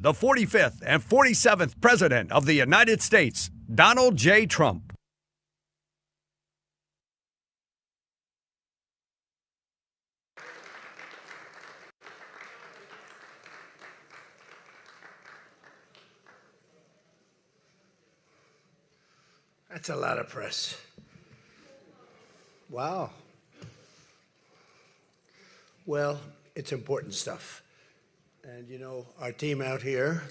the 45th and 47th President of the United States, Donald J. Trump. That's a lot of press. Wow. Well, it's important stuff. And, you know, our team out here,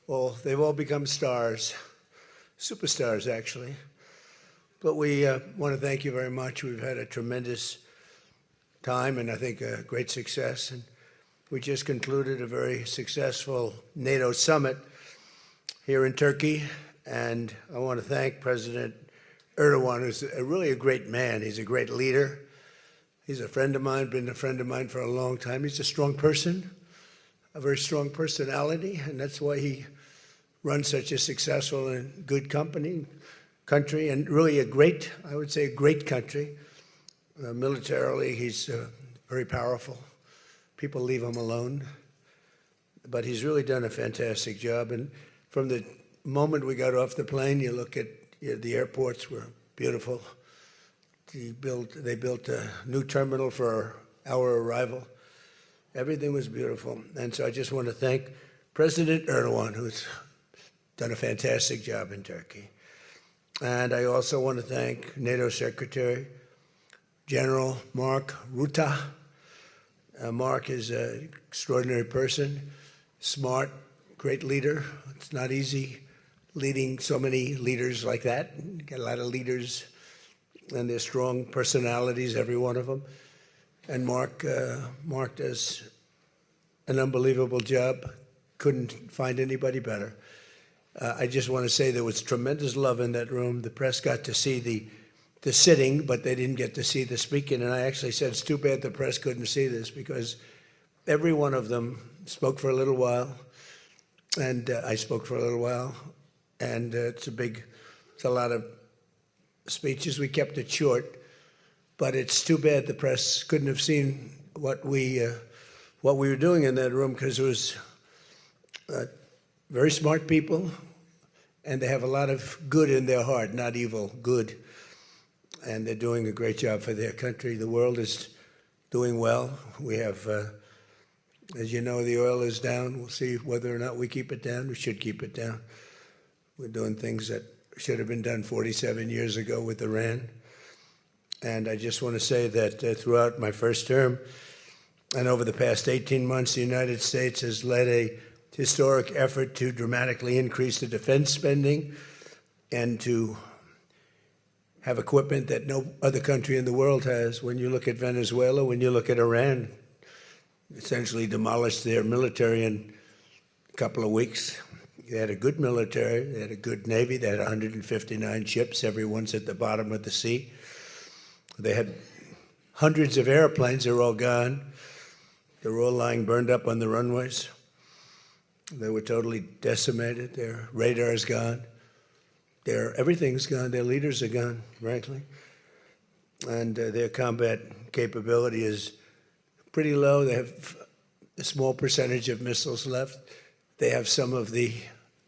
they've all become stars, superstars, actually. But we want to thank you very much. We've had a tremendous time and I think a great success. And we just concluded a very successful NATO Summit here in Turkey. And I want to thank President Erdogan, who's really a great man. He's a great leader. He's a friend of mine, been a friend of mine for a long time. He's a strong person, a very strong personality, and that's why he runs such a successful and good country, and really a great, I would say, a great country. Militarily, he's very powerful. People leave him alone. But he's really done a fantastic job. And from the moment we got off the plane, you look at the airports were beautiful. They built a new terminal for our arrival. Everything was beautiful. And so I just want to thank President Erdogan, who's done a fantastic job in Turkey. And I also want to thank NATO Secretary General Mark Rutte. Mark is an extraordinary person, smart, great leader. It's not easy leading so many leaders like that. You get a lot of leaders, and they're strong personalities, every one of them. And Mark does an unbelievable job. Couldn't find anybody better. I just want to say there was tremendous love in that room. The press got to see the sitting, but they didn't get to see the speaking. And I actually said, it's too bad the press couldn't see this, because every one of them spoke for a little while, and I spoke for a little while. And it's a lot of speeches. We kept it short, but it's too bad the press couldn't have seen what we were doing in that room, because it was very smart people, and they have a lot of good in their heart, not evil, good. And they're doing a great job for their country. The world is doing well. We have, as you know, the oil is down. We'll see whether or not we keep it down. We should keep it down. We're doing things that should have been done 47 years ago with Iran. And I just want to say that throughout my first term and over the past 18 months, the United States has led a historic effort to dramatically increase the defense spending and to have equipment that no other country in the world has. When you look at Venezuela, when you look at Iran, essentially demolished their military in a couple of weeks. They had a good military, they had a good navy, they had 159 ships, every one's at the bottom of the sea. They had hundreds of airplanes, they're all gone. They were all lying burned up on the runways. They were totally decimated. Their radar's gone. Everything's gone. Their leaders are gone, frankly. And their combat capability is pretty low. They have a small percentage of missiles left. They have some of the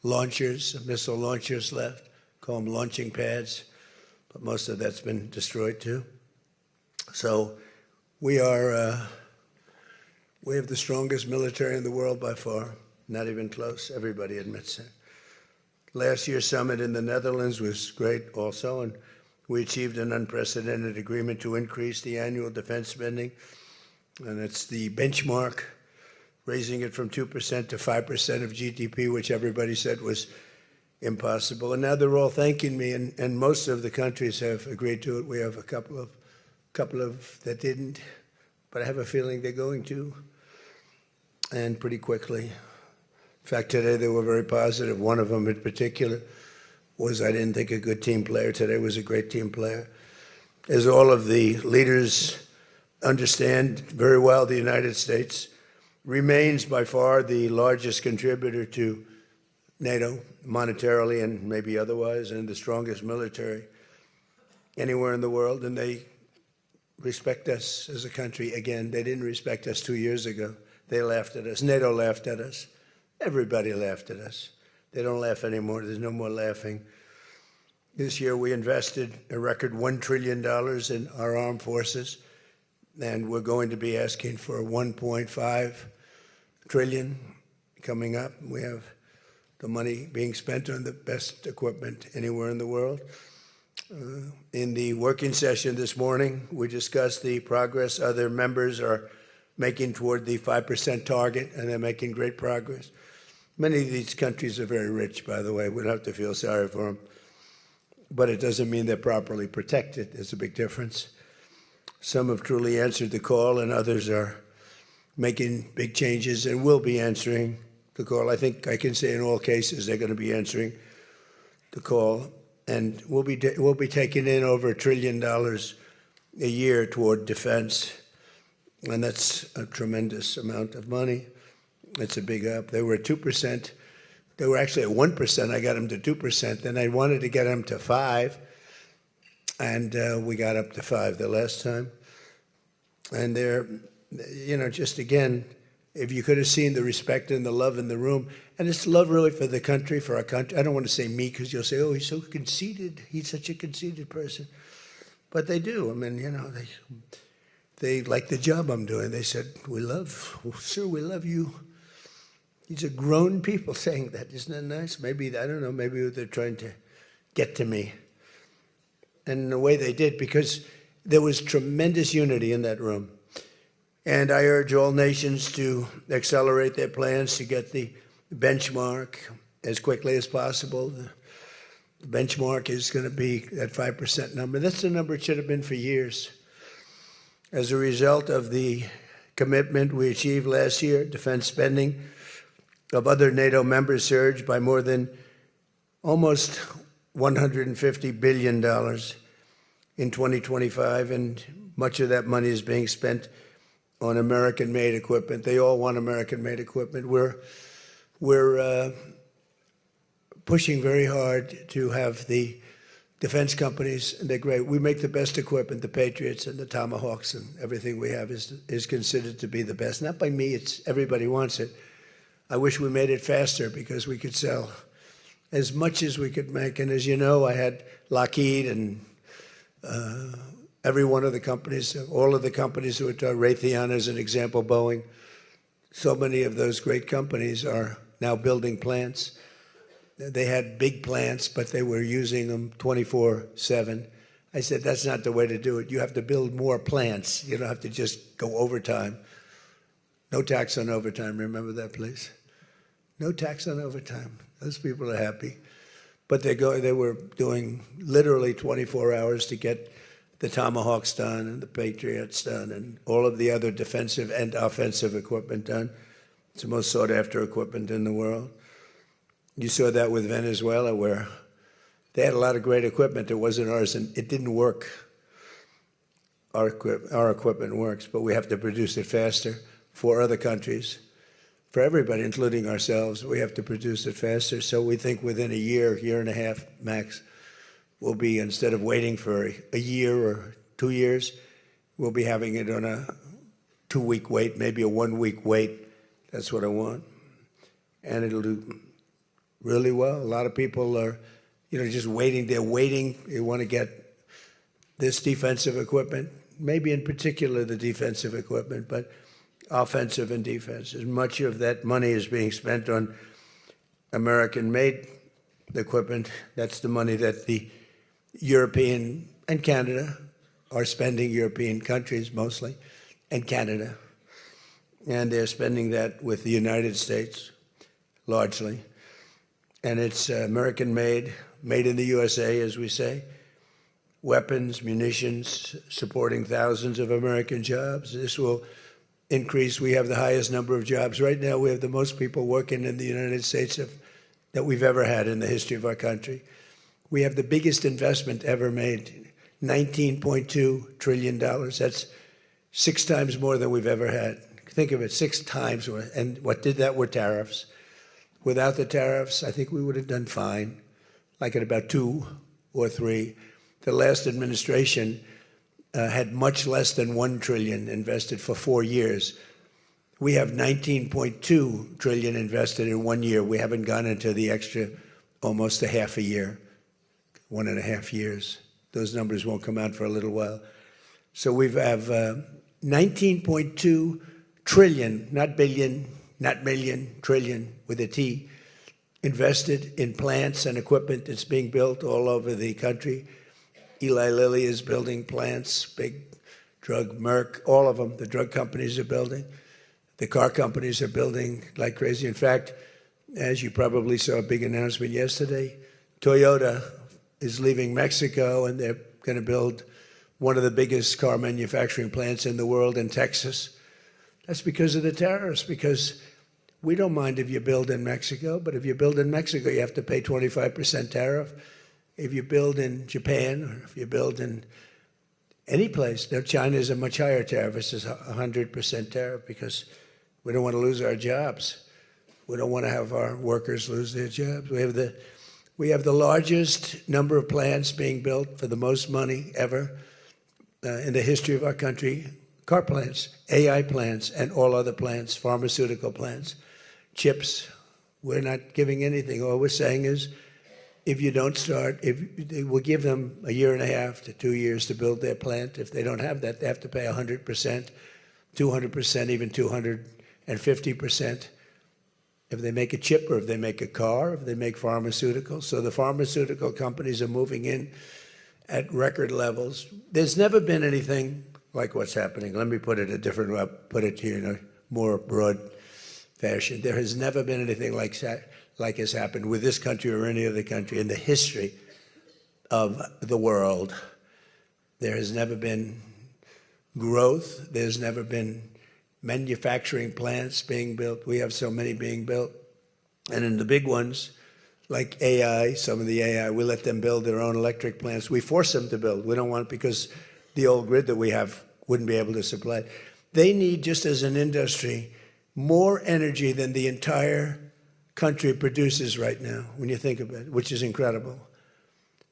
missile launchers left, call them launching pads, but most of that's been destroyed too. So we have the strongest military in the world by far, not even close. Everybody admits it. Last year's summit in the Netherlands was great also, and we achieved an unprecedented agreement to increase the annual defense spending, and it's the benchmark, raising it from 2% to 5% of GDP, which everybody said was impossible. And now they're all thanking me, and most of the countries have agreed to it. We have a couple of that didn't, but I have a feeling they're going to, and pretty quickly. In fact, today they were very positive. One of them in particular was, I didn't think, a good team player. Today was a great team player. As all of the leaders understand very well, the United States remains by far the largest contributor to NATO, monetarily and maybe otherwise, and the strongest military anywhere in the world. And they respect us as a country. Again, they didn't respect us 2 years ago. They laughed at us. NATO laughed at us. Everybody laughed at us. They don't laugh anymore. There's no more laughing. This year we invested a record $1 trillion in our armed forces, and we're going to be asking for $1.5 trillion coming up. We have the money being spent on the best equipment anywhere in the world. In the working session this morning, we discussed the progress other members are making toward the 5% target, and they're making great progress. Many of these countries are very rich, by the way. We don't have to feel sorry for them. But it doesn't mean they're properly protected. There's a big difference. Some have truly answered the call, and others are making big changes and will be answering the call. I think I can say in all cases they're going to be answering the call. And we'll be taking in over $1 trillion a year toward defense. And that's a tremendous amount of money. It's a big up. They were at 2%. They were actually at 1%. I got them to 2%. Then I wanted to get them to 5%. And we got up to 5% the last time. And they're, just again, if you could have seen the respect and the love in the room, and it's love really for the country, for our country. I don't want to say me because you'll say, oh, he's so conceited. He's such a conceited person. But they do. I mean, they like the job I'm doing. They said, sir, we love you. These are grown people saying that. Isn't that nice? Maybe, I don't know, maybe they're trying to get to me. And in a way they did, because there was tremendous unity in that room. And I urge all nations to accelerate their plans to get the benchmark as quickly as possible. The benchmark is going to be that 5% number. That's the number it should have been for years. As a result of the commitment we achieved last year, defense spending of other NATO members surged by more than almost $150 billion in 2025, and much of that money is being spent on American-made equipment. They all want American-made equipment. We're pushing very hard to have the defense companies, and they're great. We make the best equipment. The Patriots and the Tomahawks and everything we have is considered to be the best. Not by me, it's everybody wants it. I wish we made it faster because we could sell as much as we could make. And as you know, I had Lockheed and every one of the companies, all of the companies who are Raytheon as an example, Boeing. So many of those great companies are now building plants. They had big plants, but they were using them 24/7. I said, that's not the way to do it. You have to build more plants. You don't have to just go overtime. No tax on overtime. Remember that, please? No tax on overtime. Those people are happy. But they were doing literally 24 hours to get the Tomahawks done and the Patriots done and all of the other defensive and offensive equipment done. It's the most sought-after equipment in the world. You saw that with Venezuela, where they had a lot of great equipment. It wasn't ours, and it didn't work. Our equipment works, but we have to produce it faster for other countries, for everybody, including ourselves. We have to produce it faster. So we think within a year and a half max, we'll be, instead of waiting for a year or 2 years, we'll be having it on a 2-week wait, maybe a 1-week wait. That's what I want. And it'll do really well. A lot of people are, just waiting. They're waiting. They want to get this defensive equipment, maybe in particular the defensive equipment, but offensive and defense. As much of that money is being spent on American-made equipment. That's the money that the European and Canada are spending, European countries mostly, and Canada. And they're spending that with the United States, largely. And it's American-made, made in the USA, as we say. Weapons, munitions, supporting thousands of American jobs. This will increase. We have the highest number of jobs. Right now, we have the most people working in the United States that we've ever had in the history of our country. We have the biggest investment ever made, $19.2 trillion. That's 6 times more than we've ever had. Think of it, 6 times more. And what did that were tariffs. Without the tariffs, I think we would have done fine, like at about 2 or 3. The last administration had much less than $1 trillion invested for 4 years. We have 19.2 trillion invested in 1 year. We haven't gone into the extra almost a half a year, 1.5 years. Those numbers won't come out for a little while. So we have 19.2 trillion, not billion, not million, trillion with a T, invested in plants and equipment that's being built all over the country. Eli Lilly is building plants, big drug, Merck, all of them, the drug companies are building. The car companies are building like crazy. In fact, as you probably saw a big announcement yesterday, Toyota is leaving Mexico and they're going to build one of the biggest car manufacturing plants in the world in Texas. That's because of the tariffs, because we don't mind if you build in Mexico, but if you build in Mexico, you have to pay 25% tariff. If you build in Japan, or if you build in any place, now China is a much higher tariff. It's 100% tariff because we don't want to lose our jobs. We don't want to have our workers lose their jobs. We have the largest number of plants being built for the most money ever in the history of our country. Car plants, AI plants, and all other plants, pharmaceutical plants, chips. We're not giving anything. All we're saying is, if you don't start, we'll give them 1.5 to 2 years to build their plant. If they don't have that, they have to pay 100%, 200%, even 250%. If they make a chip or if they make a car, if they make pharmaceuticals. So the pharmaceutical companies are moving in at record levels. There's never been anything like what's happening. Let me put it a different way, put it here in a more broad fashion. There has never been anything like has happened with this country or any other country in the history of the world. There has never been growth. There's never been manufacturing plants being built. We have so many being built. And in the big ones, like AI, some of the AI, we let them build their own electric plants. We force them to build. We don't want it because the old grid that we have wouldn't be able to supply. They need, just as an industry, more energy than the entire country produces right now, when you think of it, which is incredible.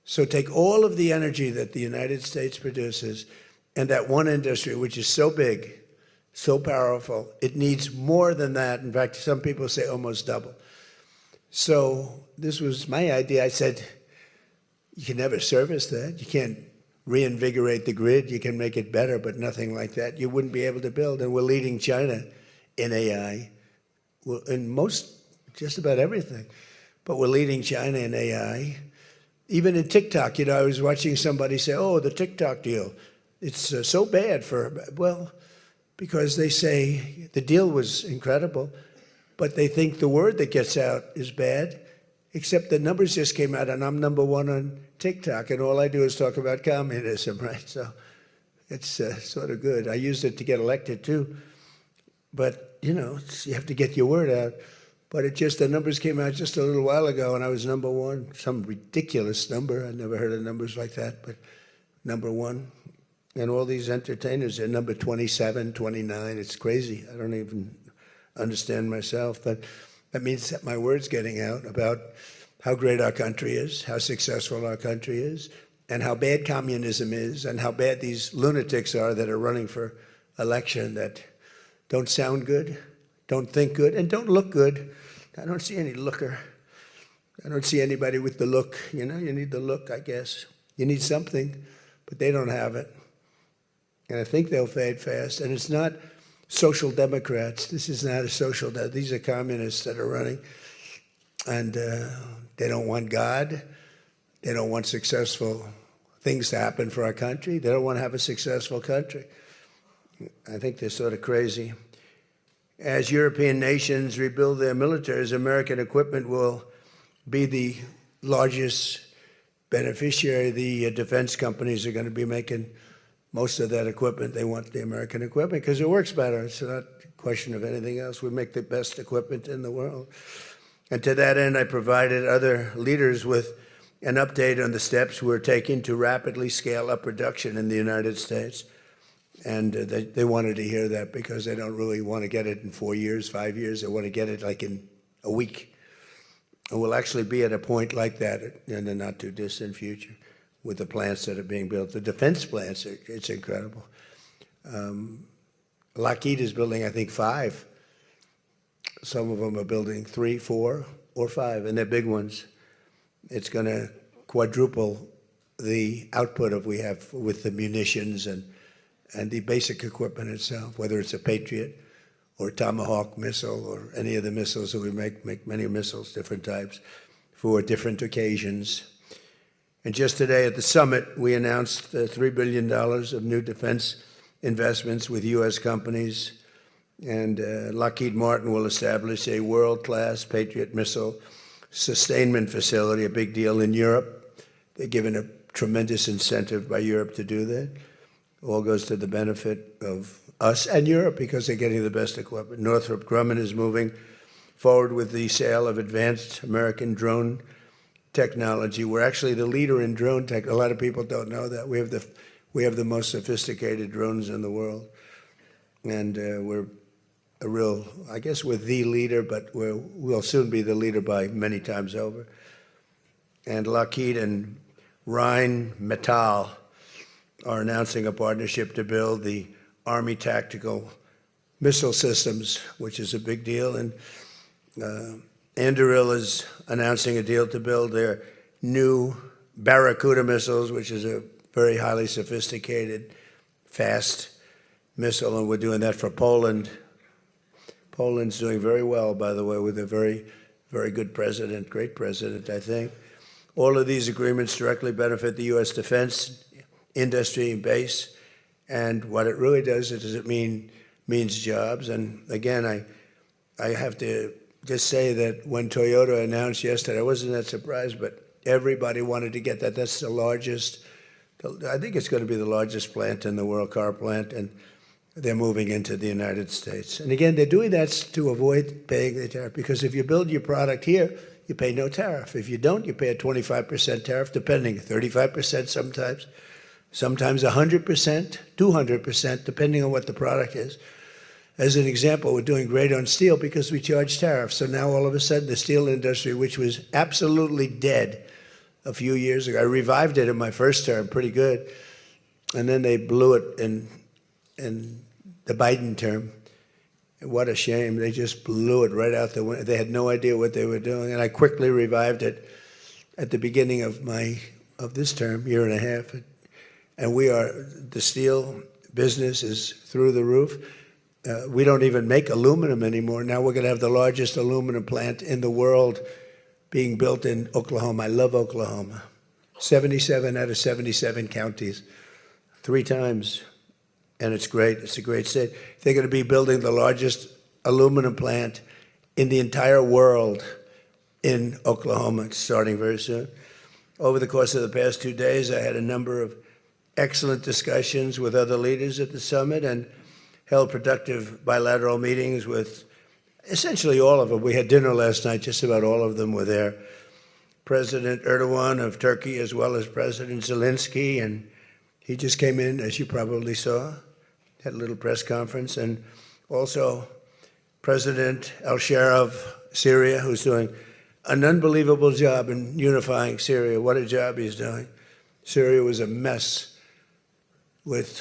So take all of the energy that the United States produces and that one industry, which is so big, so powerful, it needs more than that. In fact, some people say almost double. So this was my idea. I said, you can never service that. You can't reinvigorate the grid. You can make it better, but nothing like that. You wouldn't be able to build. And we're leading China in AI, in just about everything. But we're leading China in AI. Even in TikTok, I was watching somebody say, oh, the TikTok deal, it's so bad well, because they say the deal was incredible, but they think the word that gets out is bad, except the numbers just came out, and I'm #1 on TikTok, and all I do is talk about communism, right? So it's sort of good. I used it to get elected, too. But, you have to get your word out. But the numbers came out just a little while ago, and I was #1, some ridiculous number. I never heard of numbers like that, but #1. And all these entertainers are number 27, 29. It's crazy. I don't even understand myself. But that means that my word's getting out about how great our country is, how successful our country is, and how bad communism is, and how bad these lunatics are that are running for election that don't sound good, don't think good, and don't look good. I don't see any looker. I don't see anybody with the look. You need the look, I guess. You need something, but they don't have it. And I think they'll fade fast. And it's not social democrats. This is not a social these are communists that are running. And they don't want God. They don't want successful things to happen for our country. They don't want to have a successful country. I think they're sort of crazy. As European nations rebuild their militaries, American equipment will be the largest beneficiary. The defense companies are going to be making most of that equipment. They want the American equipment because it works better. It's not a question of anything else. We make the best equipment in the world. And to that end, I provided other leaders with an update on the steps we're taking to rapidly scale up production in the United States. And they wanted to hear that because they don't really want to get it in 4 years, 5 years. They want to get it like in a week. And we'll actually be at a point like that in the not too distant future with the plants that are being built. The defense plants, it's incredible. Lockheed is building, I think, 5 Some of them are building 3, 4, or 5, and they're big ones. It's going to quadruple the output of we have with the munitions and the basic equipment itself, whether it's a Patriot or Tomahawk missile or any of the missiles that we make many missiles, different types, for different occasions. And just today at the summit, we announced $3 billion of new defense investments with U.S. companies. And Lockheed Martin will establish a world-class Patriot missile sustainment facility, a big deal in Europe. They're given a tremendous incentive by Europe to do that. All goes to the benefit of us and Europe because they're getting the best equipment. Northrop Grumman is moving forward with the sale of advanced American drone technology. We're actually the leader in drone tech. A lot of people don't know that. We have the most sophisticated drones in the world. And we're a real, I guess we're the leader, but we'll soon be the leader by many times over. And Lockheed and Rheinmetall are announcing a partnership to build the Army Tactical Missile Systems, which is a big deal. And Anduril is announcing a deal to build their new Barracuda missiles, which is a very highly sophisticated, fast missile, and we're doing that for Poland. Poland's doing very well, by the way, with a very, very good president, great president, I think. All of these agreements directly benefit the U.S. defense industry and base, and what it really does is it means jobs. And again, I have to just say that when Toyota announced yesterday, I wasn't that surprised, but everybody wanted to get that. That's the largest, I think it's going to be the largest plant in the world, car plant, and they're moving into the United States. And again, they're doing that to avoid paying the tariff, because if you build your product here, you pay no tariff. If you don't, you pay a 25% tariff, depending, 35% sometimes 100%, 200%, depending on what the product is. As an example, we're doing great on steel because we charge tariffs. So now all of a sudden the steel industry, which was absolutely dead a few years ago, I revived it in my first term, pretty good. And then they blew it in the Biden term. What a shame. They just blew it right out the window. They had no idea what they were doing. And I quickly revived it at the beginning of this term, year and a half. And the steel business is through the roof. We don't even make aluminum anymore. Now we're going to have the largest aluminum plant in the world being built in Oklahoma. I love Oklahoma. 77 out of 77 counties, 3 times. And it's great. It's a great state. They're going to be building the largest aluminum plant in the entire world in Oklahoma. It's starting very soon. Over the course of the past 2 days, I had a number of excellent discussions with other leaders at the summit and held productive bilateral meetings with essentially all of them. We had dinner last night, just about all of them were there. President Erdogan of Turkey, as well as President Zelensky, and he just came in, as you probably saw, had a little press conference, and also President al-Shara of Syria, who's doing an unbelievable job in unifying Syria. What a job he's doing. Syria was a mess with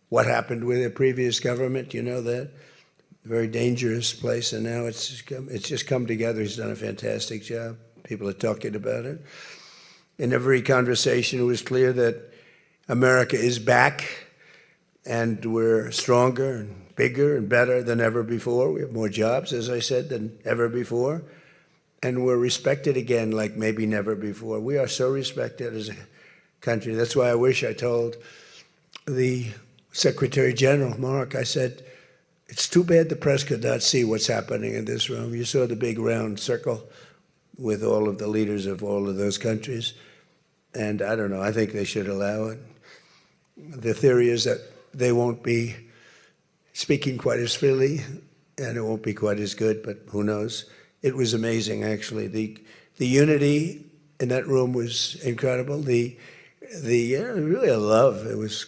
what happened with the previous government, you know that. Very dangerous place, and now it's just come together. He's done a fantastic job. People are talking about it. In every conversation, it was clear that America is back, and we're stronger and bigger and better than ever before. We have more jobs, as I said, than ever before. And we're respected again like maybe never before. We are so respected as a country. That's why I wish I told the Secretary General, Mark, I said, it's too bad the press could not see what's happening in this room. You saw the big round circle with all of the leaders of all of those countries. And I don't know, I think they should allow it. The theory is that they won't be speaking quite as freely and it won't be quite as good, but who knows? It was amazing, actually. The unity in that room was incredible. Really a love. It was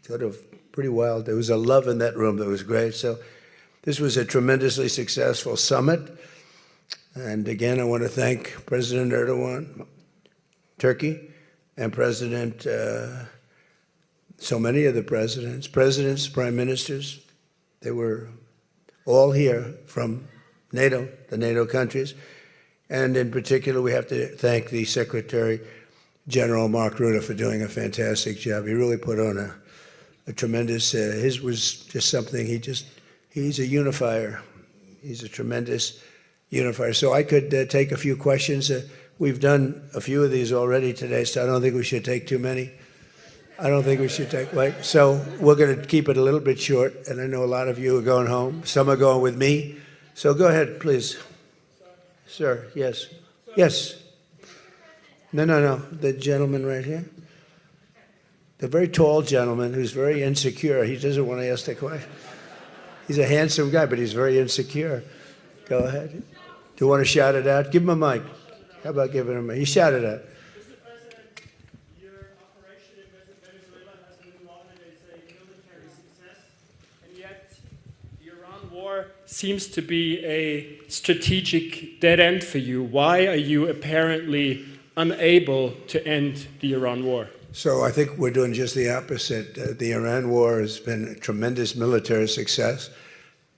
sort of pretty wild. There was a love in that room that was great. So this was a tremendously successful summit. And again, I want to thank President Erdogan, Turkey, and so many of the presidents, prime ministers. They were all here from NATO, the NATO countries. And in particular, we have to thank the Secretary General Mark Rutte for doing a fantastic job. He really put on a tremendous, his was just something, he's a unifier. He's a tremendous unifier. So I could take a few questions. We've done a few of these already today, so I don't think we should take too many. I don't think we should take, right? So we're going to keep it a little bit short, and I know a lot of you are going home. Some are going with me. So go ahead, please. Sir, yes. Yes. No. The gentleman right here. The very tall gentleman who's very insecure. He doesn't want to ask the question. He's a handsome guy, but he's very insecure. Go ahead. Do you want to shout it out? Give him a mic. How about giving him a mic? He shouted out. Mr. President, your operation in Venezuela has been lauded as a military success, and yet the Iran war seems to be a strategic dead end for you. Why are you apparently unable to end the Iran war? So I think we're doing just the opposite. The Iran war has been a tremendous military success.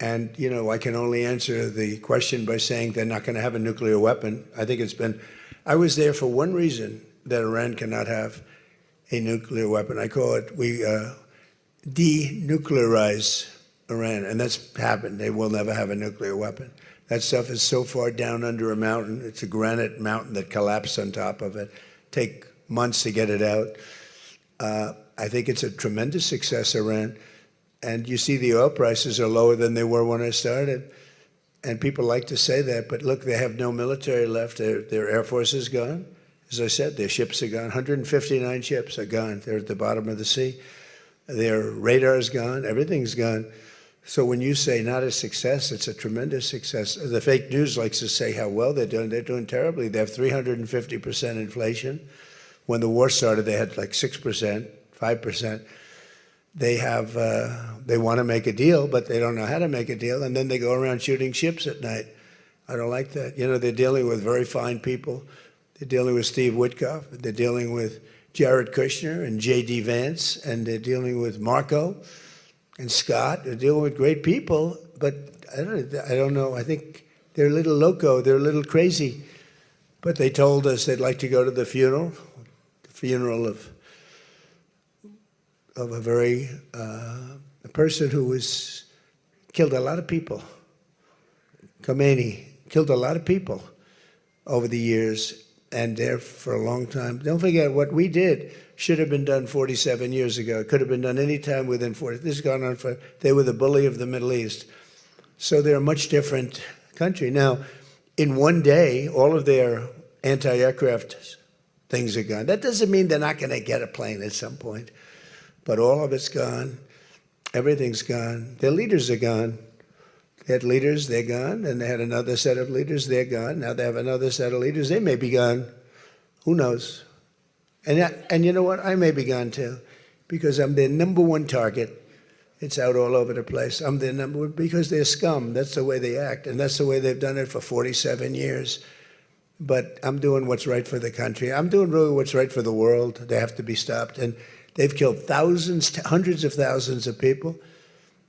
And, you know, I can only answer the question by saying they're not going to have a nuclear weapon. I think I was there for one reason, that Iran cannot have a nuclear weapon. I call it, we denuclearize Iran, and that's happened. They will never have a nuclear weapon. That stuff is so far down under a mountain. It's a granite mountain that collapsed on top of it. Take months to get it out. I think it's a tremendous success, Iran. And you see the oil prices are lower than they were when I started. And people like to say that, but look, they have no military left. Their Air Force is gone. As I said, their ships are gone. 159 ships are gone. They're at the bottom of the sea. Their radar is gone. Everything's gone. So when you say not a success, it's a tremendous success. The fake news likes to say how well they're doing. They're doing terribly. They have 350% inflation. When the war started, they had like 6%, 5%. They want to make a deal, but they don't know how to make a deal, and then they go around shooting ships at night. I don't like that. You know, they're dealing with very fine people. They're dealing with Steve Witkoff. They're dealing with Jared Kushner and J.D. Vance, and they're dealing with Marco and Scott. They're dealing with great people, but I don't know. I think they're a little loco. They're a little crazy. But they told us they'd like to go to the funeral of a person who was killed a lot of people. Khomeini killed a lot of people over the years, and there for a long time. Don't forget, what we did should have been done 47 years ago. It could have been done any time within 40. This has gone on for, they were the bully of the Middle East. So they're a much different country. Now, in one day, all of their anti-aircraft things are gone. That doesn't mean they're not going to get a plane at some point. But all of it's gone. Everything's gone. Their leaders are gone. They had leaders, they're gone. And they had another set of leaders, they're gone. Now they have another set of leaders, they may be gone. Who knows? And you know what? I may be gone too, because I'm their number one target. It's out all over the place. I'm their number one, because they're scum. That's the way they act. And that's the way they've done it for 47 years. But I'm doing what's right for the country. I'm doing really what's right for the world. They have to be stopped. And they've killed thousands, hundreds of thousands of people.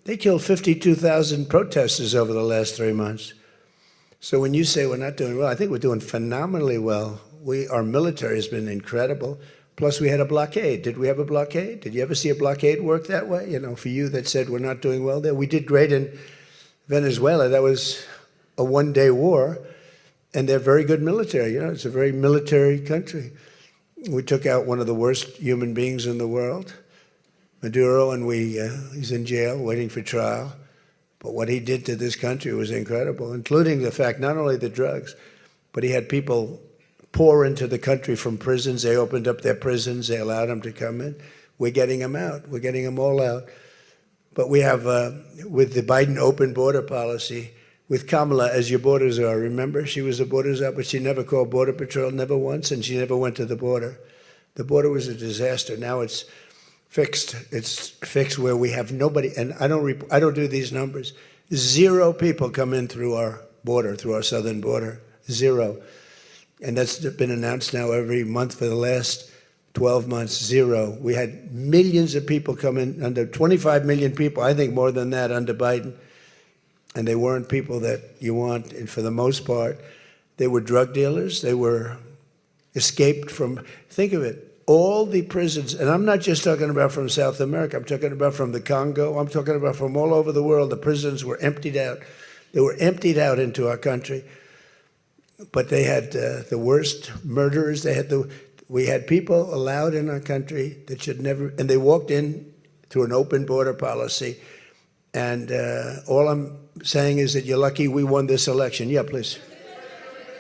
They killed 52,000 protesters over the last 3 months. So when you say we're not doing well, I think we're doing phenomenally well. Our military has been incredible. Plus, we had a blockade. Did we have a blockade? Did you ever see a blockade work that way? You know, for you that said we're not doing well there. We did great in Venezuela. That was a one-day war. And they're very good military. You know, it's a very military country. We took out one of the worst human beings in the world, Maduro, and he's in jail waiting for trial. But what he did to this country was incredible, including the fact, not only the drugs, but he had people pour into the country from prisons. They opened up their prisons. They allowed them to come in. We're getting them out. We're getting them all out. But we have, with the Biden open border policy, with Kamala as your border czar. Remember, she was a border czar, but she never called Border Patrol, never once, and she never went to the border. The border was a disaster. Now it's fixed. It's fixed where we have nobody, and I don't do these numbers. 0 people come in through our border, through our southern border. 0. And that's been announced now every month for the last 12 months. 0. We had millions of people come in, under 25 million people, I think more than that, under Biden. And they weren't people that you want, and for the most part, they were drug dealers. They were escaped from, think of it, all the prisons, and I'm not just talking about from South America, I'm talking about from the Congo, I'm talking about from all over the world. The prisons were emptied out. They were emptied out into our country, but they had the worst murderers. We had people allowed in our country that should never, and they walked in through an open border policy, and all I'm saying is that you're lucky we won this election. Yeah, please.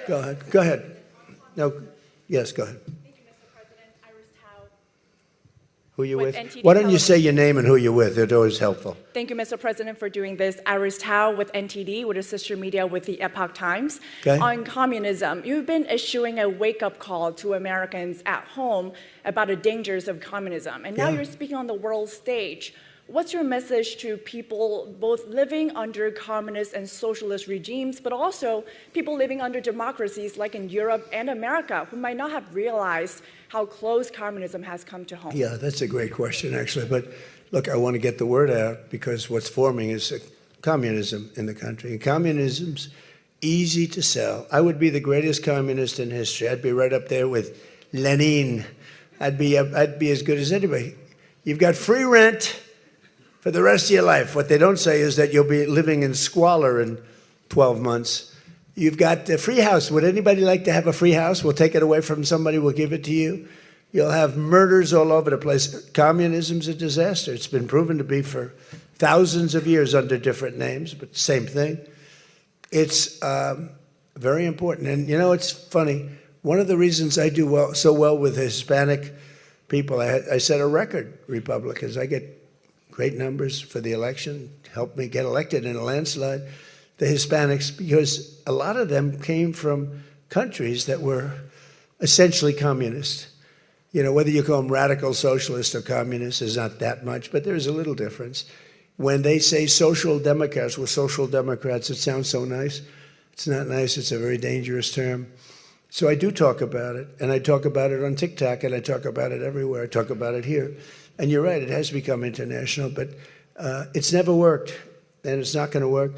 Go ahead. Go ahead. No, yes, go ahead. Who you with? Why don't you say your name and who you're with? It's always helpful. Thank you, Mr. President, for doing this. Iris Tao with NTD, with a sister media with the Epoch Times. Okay. On communism, you've been issuing a wake-up call to Americans at home about the dangers of communism. And now you're speaking on the world stage. What's your message to people both living under communist and socialist regimes, but also people living under democracies like in Europe and America who might not have realized how close communism has come to home? Yeah, that's a great question, actually. But look, I want to get the word out because what's forming is communism in the country. And communism's easy to sell. I would be the greatest communist in history. I'd be right up there with Lenin. I'd be as good as anybody. You've got free rent for the rest of your life. What they don't say is that you'll be living in squalor in 12 months. You've got a free house. Would anybody like to have a free house? We'll take it away from somebody. We'll give it to you. You'll have murders all over the place. Communism's a disaster. It's been proven to be for thousands of years under different names, but same thing. It's very important. And, you know, it's funny. One of the reasons I do so well with Hispanic people, I set a record, Republicans. I get great numbers for the election, helped me get elected in a landslide, the Hispanics, because a lot of them came from countries that were essentially communist. You know, whether you call them radical socialist or communist is not that much, but there's a little difference. When they say social democrats, we're social democrats, it sounds so nice. It's not nice, it's a very dangerous term. So I do talk about it, and I talk about it on TikTok, and I talk about it everywhere. I talk about it here. And you're right, it has become international, but it's never worked, and it's not going to work.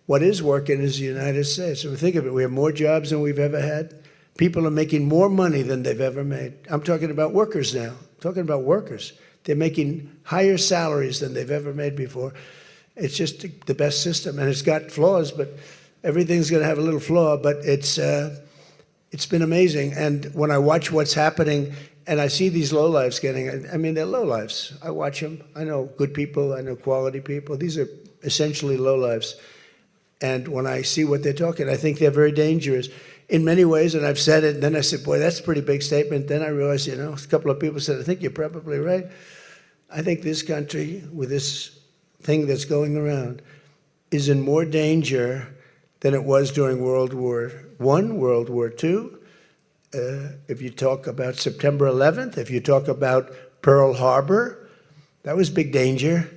What is working is the United States. So think of it, we have more jobs than we've ever had. People are making more money than they've ever made. I'm talking about workers now. I'm talking about workers. They're making higher salaries than they've ever made before. It's just the best system, and it's got flaws, but everything's going to have a little flaw, but it's been amazing. And when I watch what's happening, and I see these lowlifes getting, I mean, they're lowlifes. I watch them. I know good people. I know quality people. These are essentially lowlifes. And when I see what they're talking, I think they're very dangerous in many ways. And I've said it, and then I said, boy, that's a pretty big statement. Then I realized, you know, a couple of people said, I think you're probably right. I think this country, with this thing that's going around, is in more danger than it was during World War I, World War II. If you talk about September 11th, if you talk about Pearl Harbor, that was big danger.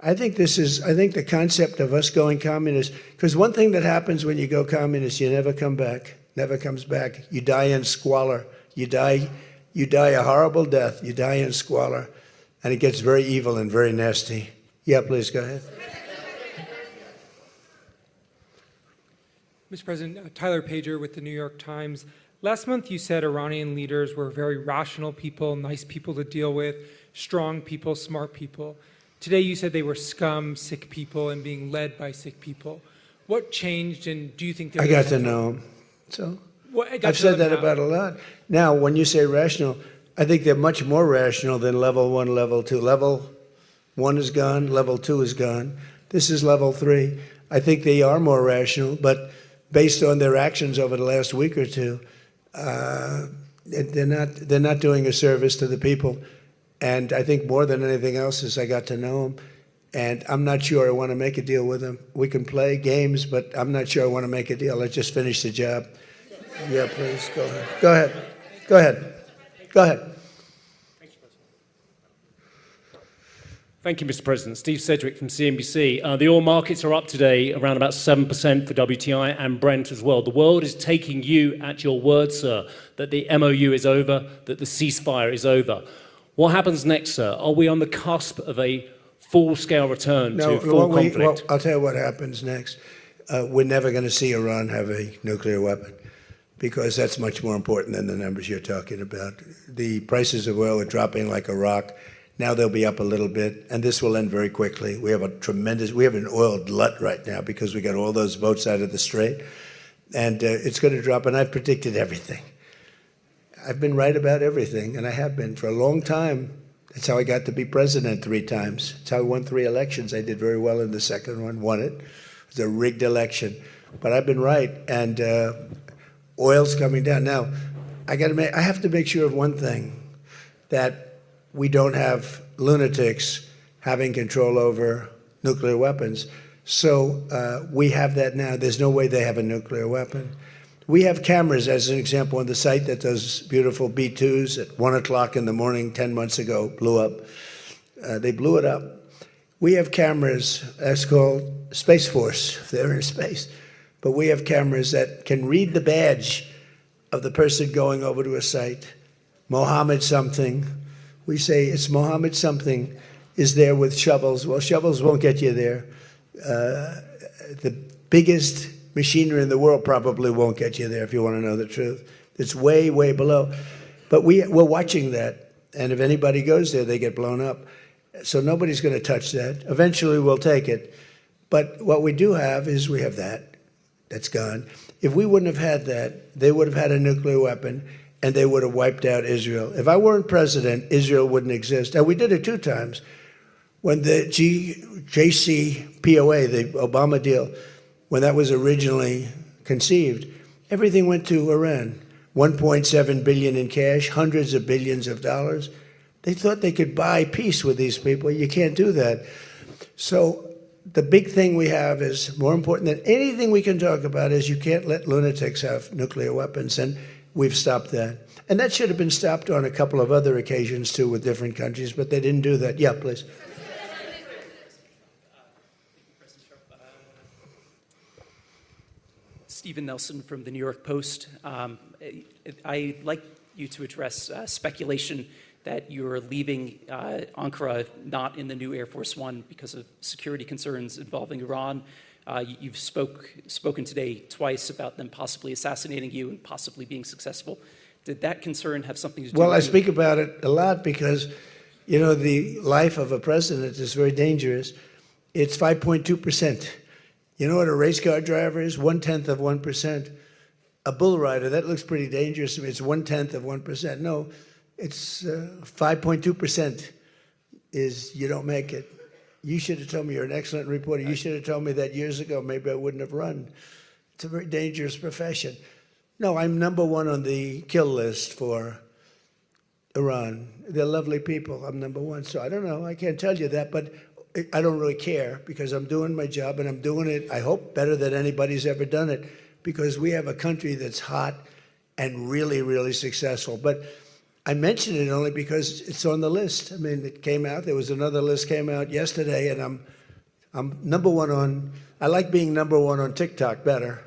I think the concept of us going communist, because one thing that happens when you go communist, you never come back, never comes back. You die in squalor. You die a horrible death. You die in squalor, and it gets very evil and very nasty. Yeah, please go ahead. Mr. President, Tyler Pager with the New York Times. Last month you said Iranian leaders were very rational people, nice people to deal with, strong people, smart people. Today you said they were scum, sick people, and being led by sick people. What changed, and do you think I got to know them. So I've said that about a lot. Now, when you say rational, I think they're much more rational than level 1, level 2. Level 1 is gone, level 2 is gone. This is level 3. I think they are more rational, but based on their actions over the last week or two, they're not doing a service to the people. And I think more than anything else is I got to know them. And I'm not sure I want to make a deal with them. We can play games, but I'm not sure I want to make a deal. Let's just finish the job. Yeah, please, go ahead. Go ahead. Go ahead. Go ahead. Thank you, Mr. President. Steve Sedgwick from CNBC. The oil markets are up today, around about 7% for WTI and Brent as well. The world is taking you at your word, sir, that the MOU is over, that the ceasefire is over. What happens next, sir? Are we on the cusp of a full-scale return to full conflict? Well, I'll tell you what happens next. We're never going to see Iran have a nuclear weapon, because that's much more important than the numbers you're talking about. The prices of oil are dropping like a rock. Now they'll be up a little bit, and this will end very quickly. We have an oil glut right now because we got all those boats out of the Strait, and it's going to drop, and I've predicted everything. I've been right about everything, and I have been for a long time. That's how I got to be president 3 times. That's how I won 3 elections. I did very well in the second one, won it. It was a rigged election. But I've been right, and oil's coming down. Now, I have to make sure of one thing, that we don't have lunatics having control over nuclear weapons. So we have that now. There's no way they have a nuclear weapon. We have cameras, as an example, on the site that those beautiful B-2s at 1 o'clock in the morning 10 months ago blew up. They blew it up. We have cameras, that's called Space Force, if they're in space. But we have cameras that can read the badge of the person going over to a site. Mohammed something. We say it's Mohammed something is there with shovels. Well, shovels won't get you there. The biggest machinery in the world probably won't get you there, if you want to know the truth. It's way, way below. But we're watching that. And if anybody goes there, they get blown up. So nobody's going to touch that. Eventually, we'll take it. But what we do have is we have that. That's gone. If we wouldn't have had that, they would have had a nuclear weapon, and they would have wiped out Israel. If I weren't president, Israel wouldn't exist. And we did it 2 times. When the JCPOA, the Obama deal, when that was originally conceived, everything went to Iran. 1.7 billion in cash, hundreds of billions of dollars. They thought they could buy peace with these people. You can't do that. So the big thing we have is, more important than anything we can talk about, is you can't let lunatics have nuclear weapons, and we've stopped that. And that should have been stopped on a couple of other occasions, too, with different countries, but they didn't do that. Yeah, please. Stephen Nelson from the New York Post. I'd like you to address speculation that you're leaving Ankara not in the new Air Force One because of security concerns involving Iran. You've spoken today twice about them possibly assassinating you and possibly being successful. Did that concern have something to do with it? Well, I speak about it a lot because, you know, the life of a president is very dangerous. It's 5.2%. You know what a race car driver is? 1/10 of 1%. A bull rider, that looks pretty dangerous to me. It's 1/10 of 1%. No, it's 5.2% is you don't make it. You should have told me. You're an excellent reporter. You should have told me that years ago. Maybe I wouldn't have run. It's a very dangerous profession. No, I'm number 1 on the kill list for Iran. They're lovely people. I'm number 1. So I don't know. I can't tell you that, but I don't really care because I'm doing my job, and I'm doing it, I hope, better than anybody's ever done it, because we have a country that's hot and really, really successful. But I mention it only because it's on the list. I mean, it came out. There was another list came out yesterday, and I'm number 1 on. I like being number 1 on TikTok better,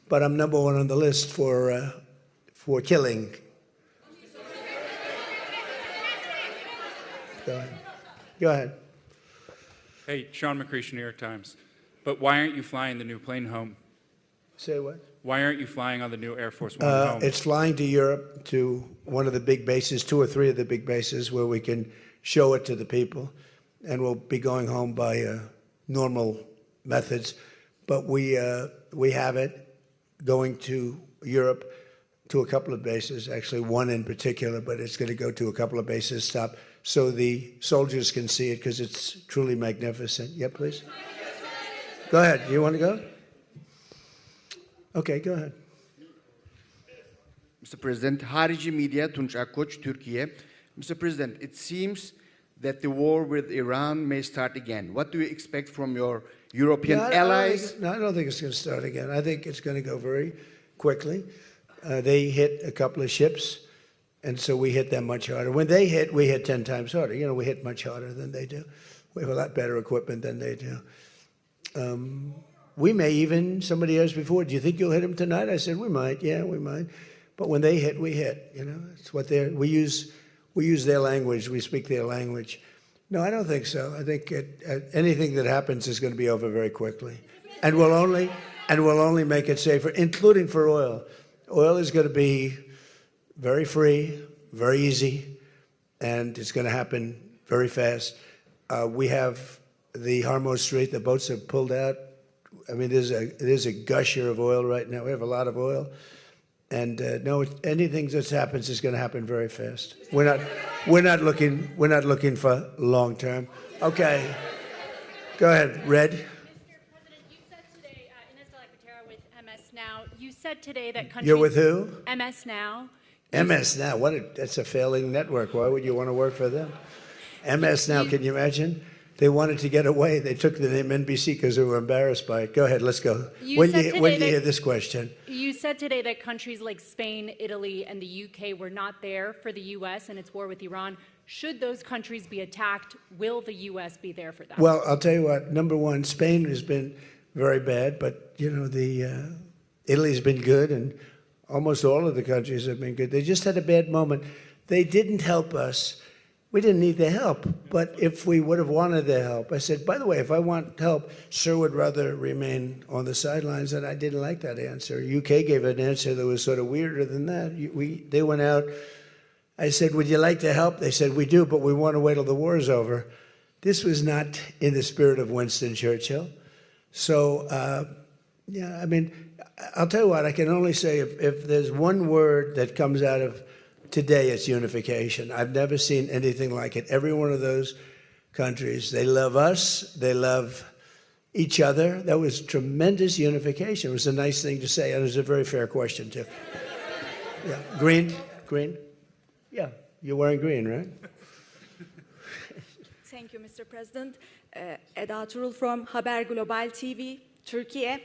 but I'm number 1 on the list for killing. Go ahead. Hey, Sean McCreesh, New York Times. But why aren't you flying the new plane home? Say what? Why aren't you flying on the new Air Force One home? It's flying to Europe, to one of the big bases, 2 or 3 of the big bases, where we can show it to the people. And we'll be going home by normal methods. But we have it going to Europe, to a couple of bases, actually 1 in particular, but it's going to go to a couple of bases, stop, so the soldiers can see it, because it's truly magnificent. Yeah, please. Go ahead. You want to go? Okay, go ahead. Mr. President, Harici Media, Tunç Akkoç, Türkiye. Mr. President, it seems that the war with Iran may start again. What do you expect from your European allies? I don't think it's going to start again. I think it's going to go very quickly. They hit a couple of ships, and so we hit them much harder. When they hit, we hit 10 times harder. You know, we hit much harder than they do. We have a lot better equipment than they do. We may even, somebody asked before, do you think you'll hit them tonight? I said, we might. Yeah, we might. But when they hit, we hit. You know, it's what we use their language. We speak their language. No, I don't think so. I think anything that happens is going to be over very quickly, and will only make it safer, including for oil. Oil is going to be very free, very easy, and it's going to happen very fast. We have the Hormuz Strait. The boats have pulled out. I mean, there's a gusher of oil right now. We have a lot of oil. And no, anything that happens is going to happen very fast. We're not looking for long term. Okay, go ahead, Red. Mr. President, you said today, Ines de la Cuetara with MS Now, you said today that countries... You're with who? MS Now. MS Now. That's a failing network. Why would you want to work for them? MS Now. Can you imagine? They wanted to get away. They took the name NBC because they were embarrassed by it. Go ahead, let's go. When do you hear this question? You said today that countries like Spain, Italy, and the UK were not there for the U.S. and its war with Iran. Should those countries be attacked, will the U.S. be there for them? Well, I'll tell you what. Number one, Spain has been very bad, but you know Italy's been good, and almost all of the countries have been good. They just had a bad moment. They didn't help us. We didn't need their help, but if we would have wanted their help, I said, by the way, if I want help, Sir would rather remain on the sidelines, and I didn't like that answer. UK gave an answer that was sort of weirder than that. They went out. I said, would you like to help? They said, we do, but we want to wait till the war is over. This was not in the spirit of Winston Churchill. So, yeah, I mean, I'll tell you what, I can only say if there's one word that comes out of today, it's unification. I've never seen anything like it. Every one of those countries, they love us, they love each other. That was tremendous unification. It was a nice thing to say, and it was a very fair question, too. Yeah. Green? Yeah, you're wearing green, right? Thank you, Mr. President. Eda Turul from Haber Global TV, Turkey.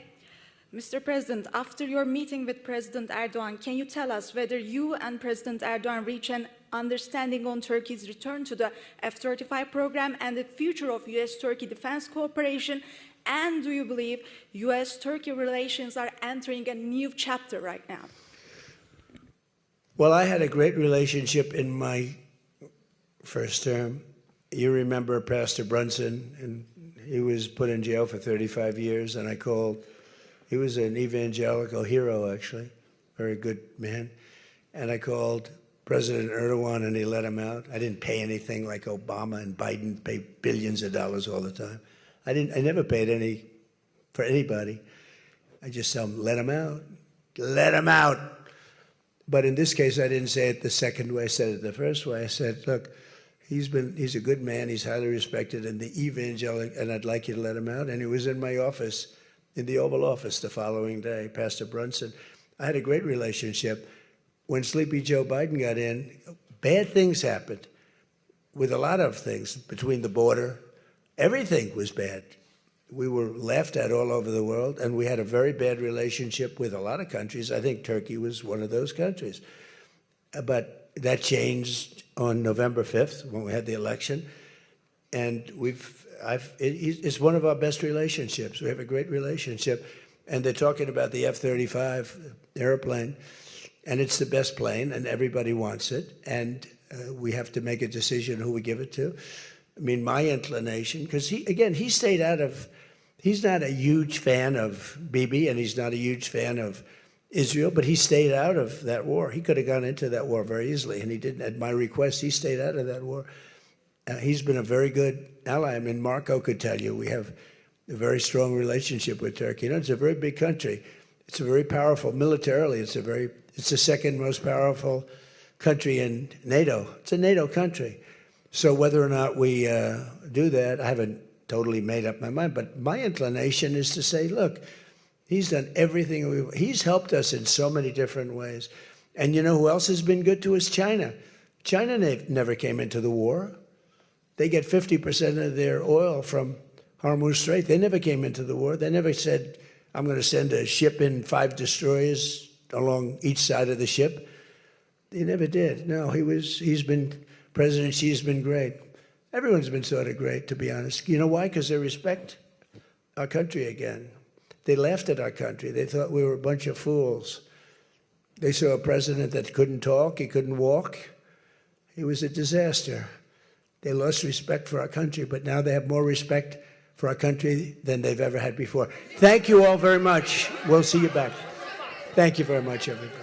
Mr. President, after your meeting with President Erdogan, can you tell us whether you and President Erdogan reach an understanding on Turkey's return to the F-35 program and the future of U.S.-Turkey defense cooperation? And do you believe U.S.-Turkey relations are entering a new chapter right now? Well, I had a great relationship in my first term. You remember Pastor Brunson, and he was put in jail for 35 years, and I called. He was an evangelical hero, actually, very good man. And I called President Erdogan, and he let him out. I didn't pay anything like Obama and Biden pay billions of dollars all the time. I never paid any for anybody. I just tell him, let him out. Let him out. But in this case, I didn't say it the second way. I said it the first way. I said, look, he's a good man. He's highly respected in the evangelical, and I'd like you to let him out. And he was in my office, in the Oval Office the following day, Pastor Brunson. I had a great relationship. When Sleepy Joe Biden got in, bad things happened with a lot of things between the border. Everything was bad. We were laughed at all over the world, and we had a very bad relationship with a lot of countries. I think Turkey was one of those countries. But that changed on November 5th when we had the election, and it's one of our best relationships. We have a great relationship, and they're talking about the F-35 airplane, and it's the best plane, and everybody wants it, and we have to make a decision who we give it to. I mean, my inclination, because he stayed out of, he's not a huge fan of Bibi, and he's not a huge fan of Israel, but he stayed out of that war. He could have gone into that war very easily, and he didn't. At my request, he stayed out of that war. He's been a very good ally. I mean, Marco could tell you we have a very strong relationship with Turkey. You know, it's a very big country. It's a very powerful, militarily, it's the second most powerful country in NATO. It's a NATO country. So whether or not we do that, I haven't totally made up my mind, but my inclination is to say, look, he's done everything. He's helped us in so many different ways. And you know who else has been good to us? China. China never came into the war. They get 50% of their oil from Hormuz Strait. They never came into the war. They never said, I'm going to send a ship in 5 destroyers along each side of the ship. They never did. No, President Xi's been great. Everyone's been sort of great, to be honest. You know why? Because they respect our country again. They laughed at our country. They thought we were a bunch of fools. They saw a president that couldn't talk, he couldn't walk. He was a disaster. They lost respect for our country, but now they have more respect for our country than they've ever had before. Thank you all very much. We'll see you back. Thank you very much, everybody.